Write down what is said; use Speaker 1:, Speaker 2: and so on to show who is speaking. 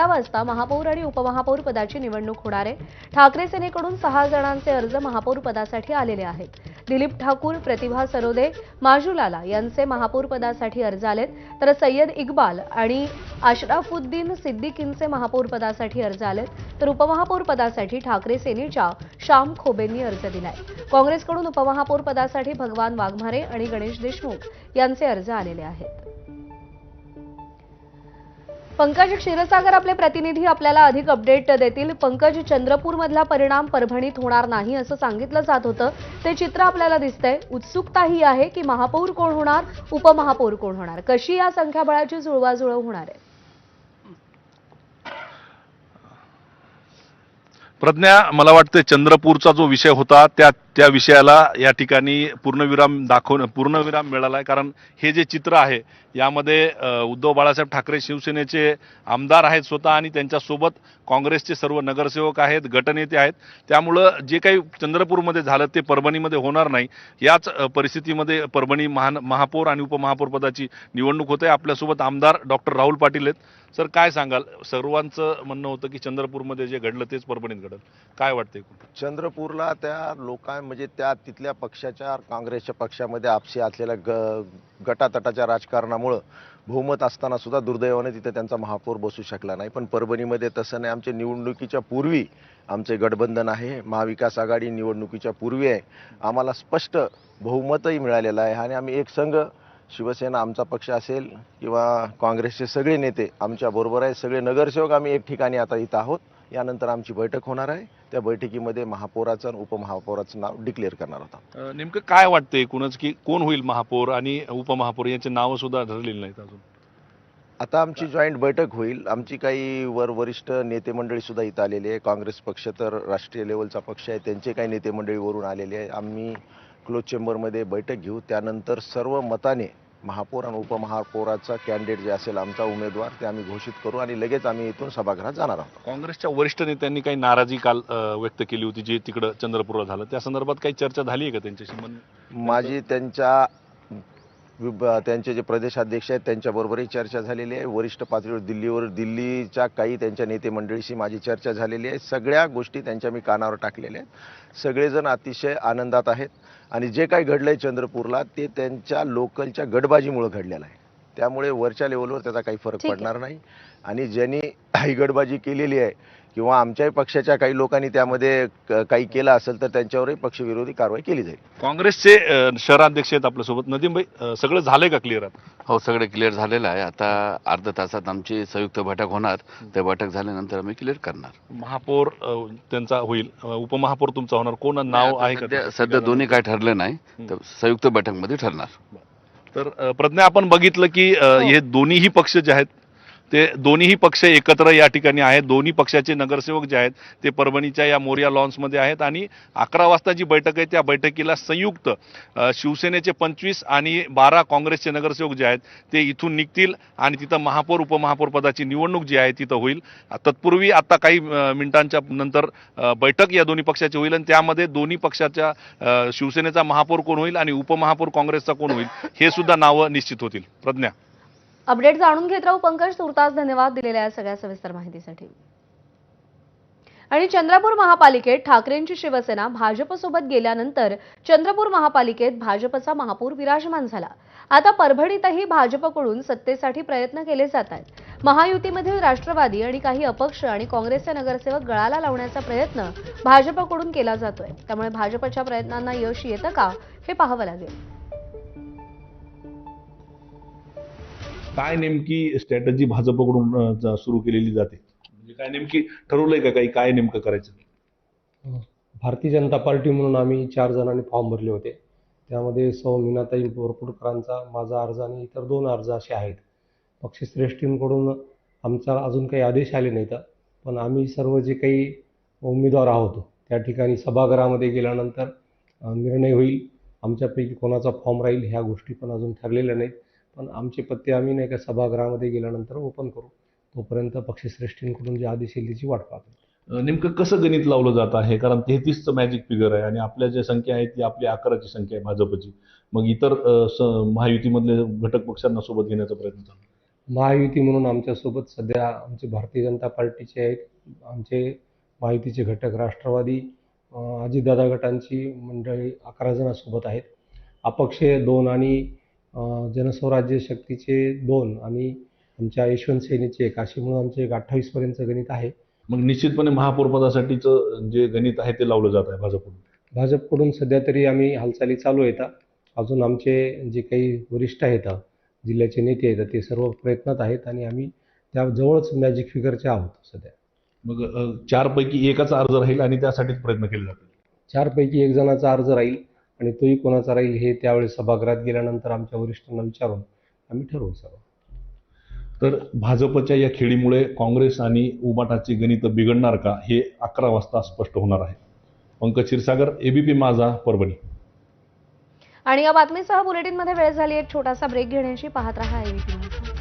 Speaker 1: वाजता महापौर आणि उपमहापौर पदाची निवडणूक होणार आहे। ठाकरे सेनेकडून 6 जणांचे अर्ज महापौर पदासाठी आलेले आहेत। दिलीप ठाकूर, प्रतिभा सरोदे, माजुलाला यांचे महापौर पदासाठी अर्ज आलेत, तर सय्यद इक्बाल आणि अशराफुद्दीन सिद्दीकींचे महापौर पदासाठी अर्ज आलेत, तर उपमहापौर पदासाठी ठाकरे सेनेच्या श्याम खोबेंनी अर्ज दिलाय। काँग्रेसकडून उपमहापौर पदासाठी भगवान वाघमारे आणि गणेश देशमुख यांचे अर्ज आलेले आहेत। पंकज क्षीरसागर आपले प्रतिनिधी आपल्याला अधिक अपडेट देतील। पंकज, चंद्रपूरमधला परिणाम परभणीत होणार नाही असं सांगितलं जात होतं, ते चित्र आपल्याला दिसतंय। उत्सुकताही आहे की महापौर कोण होणार, उपमहापौर कोण होणार, कशी या संख्याबळाची जुळवाजुळव होणार आहे?
Speaker 2: प्रज्ञा, मला वाटतं चंद्रपूरचा जो विषय होता त्या विषयाला या ठिकाणी पूर्णविराम मिळाला आहे। कारण हे जे चित्र आहे यामध्ये उद्धव बाळासाहेब ठाकरे शिवसेनेचे आमदार आहेत स्वतः आणि त्यांच्यासोबत काँग्रेसचे सर्व नगरसेवक आहेत, गटनेते आहेत। त्यामुळं जे काही चंद्रपूरमध्ये झालं ते परभणीमध्ये होणार नाही। याच परिस्थितीमध्ये परभणी महापौर आणि उपमहापौर पदाची निवडणूक होते। आपल्यासोबत आमदार डॉक्टर राहुल पाटील आहेत। सर, काय सांगाल? सर्वांचं म्हणणं होतं की चंद्रपूरमध्ये जे घडलं तेच परभणीत घडलं, काय वाटतंय?
Speaker 3: चंद्रपूरला त्या म्हणजे त्या तिथल्या पक्षाच्या, काँग्रेसच्या पक्षामध्ये आपसी असलेल्या गटातटाच्या राजकारणामुळं बहुमत असताना सुद्धा दुर्दैवाने तिथे त्यांचा महापौर बसू शकला नाही। पण परभणीमध्ये तसं नाही। आमच्या निवडणुकीच्या पूर्वी आमचे गठबंधन आहे, महाविकास आघाडी निवडणुकीच्या पूर्वी आहे, आम्हाला स्पष्ट बहुमतही मिळालेलं आहे आणि आम्ही एक संघ, शिवसेना आमचा पक्ष असेल किंवा काँग्रेसचे सगळे नेते आमच्या बरोबर आहे, सगळे नगरसेवक आम्ही एक ठिकाणी आता इथं आहोत। यानंतर आमची बैठक होणार आहे, त्या बैठकीमध्ये महापौराचं आणि उपमहापौराचं नाव डिक्लेअर करणार होता।
Speaker 2: नेमकं काय वाटतंय एकूणच की कोण होईल महापौर आणि उपमहापौर यांची नावं सुद्धा ठरलेली नाहीत अजून?
Speaker 3: आता आमची जॉईंट बैठक होईल। आमची काही वरिष्ठ नेते मंडळी सुद्धा इथं आलेली आहे। काँग्रेस पक्ष तर राष्ट्रीय लेवलचा पक्ष आहे, त्यांचे काही नेते मंडळी वरून आलेले आहे। आम्ही क्लोज चेंबरमध्ये बैठक घेऊ, त्यानंतर सर्व मताने महापौर आणि उपमहापौराचा कॅन्डिडेट जे असेल आमचा उमेदवार ते आम्ही घोषित करू आणि लगेच आम्ही इथून सभागृहात जाणार आहोत।
Speaker 2: काँग्रेसच्या वरिष्ठ नेत्यांनी काही नाराजी काल व्यक्त केली होती जे तिकडं चंद्रपूरला झालं, त्या संदर्भात काही चर्चा झाली आहे का त्यांच्याशी?
Speaker 3: माझी त्यांचे जे प्रदेशाध्यक्ष आहेत त्यांच्याबरोबरही चर्चा झालेली आहे। वरिष्ठ पातळीवर दिल्लीच्या काही त्यांच्या नेते मंडळीशी माझी चर्चा झालेली आहे। सगळ्या गोष्टी त्यांच्या मी कानावर टाकलेल्या आहेत। सगळेजण अतिशय आनंदात आहेत आणि जे काही घडलंय चंद्रपूरला ते त्यांच्या लोकलच्या गटबाजीमुळे घडलेलं आहे। त्यामुळे वरच्या लेवलवर त्याचा काही फरक पडणार नाही आणि ज्यांनी ही गटबाजी केलेली आहे किंवा आमच्याही पक्षाच्या काही लोकांनी त्यामध्ये काही केलं असेल तर त्यांच्यावरही पक्षविरोधी कारवाई केली जाईल।
Speaker 2: काँग्रेसचे शहराध्यक्ष आहेत आपल्यासोबत, नदीमभाई, सगळं झालंय का क्लिअर?
Speaker 4: हो, सगळं क्लिअर झालेलं आहे। आता अर्ध्या तासात आमची संयुक्त बैठक होणार, त्या बैठक झाल्यानंतर आम्ही क्लिअर करणार।
Speaker 2: महापौर त्यांचा होईल, उपमहापौर तुमचा होणार, कोण नाव आहे का?
Speaker 4: सध्या दोन्ही काय ठरलं नाही, तर संयुक्त बैठकमध्ये ठरणार।
Speaker 2: तर प्रज्ञा, आपण बघितलं की हे दोन्हीही पक्ष जे आहेत ते दोन्हीही पक्ष एकत्र या ठिकाणी आहेत। दोन्ही पक्षाचे नगरसेवक जे आहेत ते परभणीच्या या मोरिया लॉन्समध्ये आहेत आणि 11 वाजता जी बैठक आहे त्या बैठकीला संयुक्त शिवसेनेचे 25 आणि 12 काँग्रेसचे नगरसेवक जे आहेत ते इथून निघतील आणि तिथं महापौर उपमहापौर पदाची निवडणूक जी आहे तिथं होईल। तत्पूर्वी आता काही मिनिटांच्या नंतर बैठक या दोन्ही पक्षाची होईल आणि त्यामध्ये दोन्ही पक्षाच्या शिवसेनेचा महापौर कोण होईल आणि उपमहापौर काँग्रेसचा कोण होईल हे सुद्धा नावं निश्चित होतील। प्रज्ञा,
Speaker 1: अपडेट जाणून घेत राहू पंकज। तुर्तास धन्यवाद दिलेल्या सगळ्या सविस्तर माहितीसाठी। आणि चंद्रपूर महापालिकेत ठाकरेंची शिवसेना भाजपसोबत गेल्यानंतर चंद्रपूर महापालिकेत भाजपचा महापौर विराजमान झाला। आता परभणीतही भाजपकडून सत्तेसाठी प्रयत्न केले जात आहेत। महायुतीमधील राष्ट्रवादी आणि काही अपक्ष आणि काँग्रेसचे नगरसेवक गळाला लावण्याचा प्रयत्न भाजपकडून केला जातोय। त्यामुळे भाजपच्या प्रयत्नांना यश येतं का हे पाहावं लागेल।
Speaker 2: काय नेमकी स्ट्रॅटेजी भाजपकडून सुरू केलेली जाते, म्हणजे काय नेमकी ठरवलंय का काही, काय नेमकं करायचं?
Speaker 5: भारतीय जनता पार्टी म्हणून आम्ही 4 जणांनी फॉर्म भरले होते। त्यामध्ये सौ मीनाताई बोरपुडकरांचा, माझा अर्ज आणि इतर 2 अर्ज असे आहेत। पक्षश्रेष्ठींकडून आमचा अजून काही आदेश आले नाहीत, पण आम्ही सर्व जे काही उमेदवार आहोत त्या ठिकाणी सभागृहामध्ये गेल्यानंतर निर्णय होईल। आमच्यापैकी कोणाचा फॉर्म राहील ह्या गोष्टी पण अजून ठरलेल्या नाहीत, पण आमचे पत्ते आम्ही नाही का सभागृहामध्ये गेल्यानंतर ओपन करू। तोपर्यंत पक्षश्रेष्ठींकडून जे आदेश येईल त्याची वाट पाहतो।
Speaker 2: नेमकं कसं गणित लावलं जात आहे? कारण 33चं मॅजिक फिगर आहे आणि आपल्या ज्या संख्या आहे ती आपली 11ची संख्या आहे भाजपची। मग इतर महायुतीमधले घटक पक्षांना सोबत घेण्याचा प्रयत्न चालू?
Speaker 5: महायुती म्हणून आमच्यासोबत सध्या आमचे भारतीय जनता पार्टीचे आहेत, आमचे महायुतीचे घटक राष्ट्रवादी अजितदादा गटांची मंडळी 11 जणांसोबत आहेत. अपक्ष 2 आणि जनस्वराज्य शक्तीचे 2 आणि आमच्या यशवंत सेनेचे 1 अशी म्हणून आमचे एक 28 पर्यंतचं गणित आहे.
Speaker 2: मग निश्चितपणे महापौर पदासाठीचं जे गणित आहे ते लावलं जात आहे भाजपकडून.
Speaker 5: भाजपकडून सध्या तरी आम्ही हालचाली चालू आहेत. अजून आमचे जे काही वरिष्ठ आहेत, जिल्ह्याचे नेते आहेत, ते सर्व प्रयत्नात आहेत आणि आम्ही त्या जवळच मॅजिक फिगरचे आहोत सध्या.
Speaker 2: मग 4 पैकी एकाचा अर्ज राहील आणि त्यासाठीच प्रयत्न केले जातील.
Speaker 5: 4 पैकी 1 जणाचा अर्ज राहील आणि तोही कोणाचा राहील हे त्यावेळेस सभागृहात गेल्यानंतर आमच्या वरिष्ठांना विचारून आम्ही ठरवू सर्व.
Speaker 2: तर भाजपच्या या खेळीमुळे काँग्रेस आणि उबाटाची गणित बिघडणार का, हे 11 वाजता स्पष्ट होणार आहे. पंकज क्षीरसागर, एबीपी माझा, परभणी.
Speaker 1: आणि या बातमीसह बुलेटिनमध्ये वेळ झाली एक छोटासा ब्रेक घेण्याची. पाहत रहा एबीपी माझा.